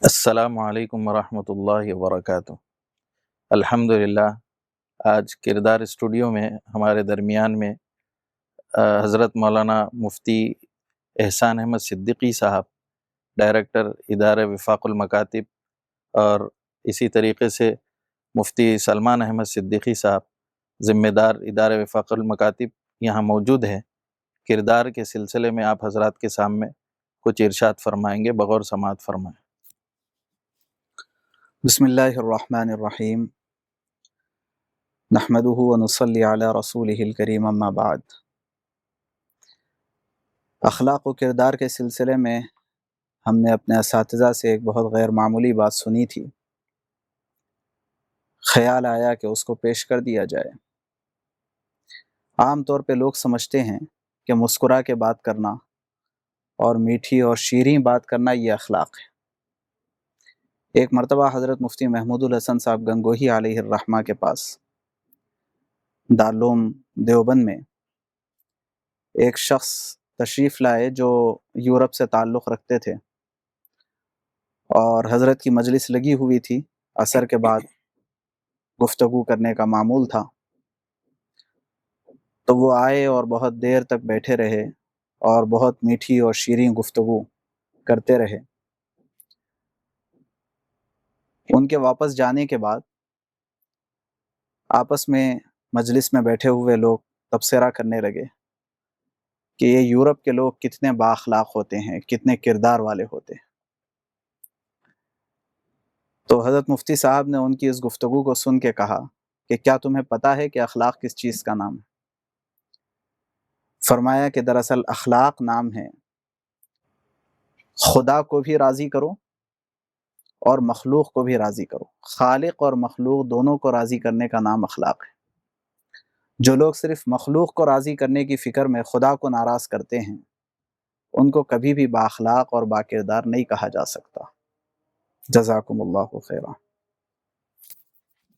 السلام علیکم ورحمۃ اللہ وبرکاتہ۔ الحمدللہ، آج کردار اسٹوڈیو میں ہمارے درمیان میں حضرت مولانا مفتی احسان احمد صدیقی صاحب، ڈائریکٹر ادارہ وفاق المکاتب، اور اسی طریقے سے مفتی سلمان احمد صدیقی صاحب، ذمہ دار ادارہ وفاق المکاتب، یہاں موجود ہیں۔ کردار کے سلسلے میں آپ حضرات کے سامنے کچھ ارشاد فرمائیں گے، بغور سماعت فرمائیں۔ بسم اللہ الرحمن الرحیم، نحمدہ ونصلی علی رسولہ الکریم، اما بعد۔ اخلاق و کردار کے سلسلے میں ہم نے اپنے اساتذہ سے ایک بہت غیر معمولی بات سنی تھی، خیال آیا کہ اس کو پیش کر دیا جائے۔ عام طور پہ لوگ سمجھتے ہیں کہ مسکرا کے بات کرنا اور میٹھی اور شیریں بات کرنا یہ اخلاق ہے۔ ایک مرتبہ حضرت مفتی محمود الحسن صاحب گنگوہی علیہ الرحمہ کے پاس دارالعلوم دیوبند میں ایک شخص تشریف لائے جو یورپ سے تعلق رکھتے تھے، اور حضرت کی مجلس لگی ہوئی تھی۔ عصر کے بعد گفتگو کرنے کا معمول تھا، تو وہ آئے اور بہت دیر تک بیٹھے رہے اور بہت میٹھی اور شیریں گفتگو کرتے رہے۔ ان کے واپس جانے کے بعد آپس میں مجلس میں بیٹھے ہوئے لوگ تبصرہ کرنے لگے کہ یہ یورپ کے لوگ کتنے با اخلاق ہوتے ہیں، کتنے کردار والے ہوتے ہیں۔ تو حضرت مفتی صاحب نے ان کی اس گفتگو کو سن کے کہا کہ کیا تمہیں پتہ ہے کہ اخلاق کس چیز کا نام ہے؟ فرمایا کہ دراصل اخلاق نام ہے خدا کو بھی راضی کرو اور مخلوق کو بھی راضی کرو۔ خالق اور مخلوق دونوں کو راضی کرنے کا نام اخلاق ہے۔ جو لوگ صرف مخلوق کو راضی کرنے کی فکر میں خدا کو ناراض کرتے ہیں، ان کو کبھی بھی با اخلاق اور با کردار نہیں کہا جا سکتا۔ جزاکم اللہ خیرا۔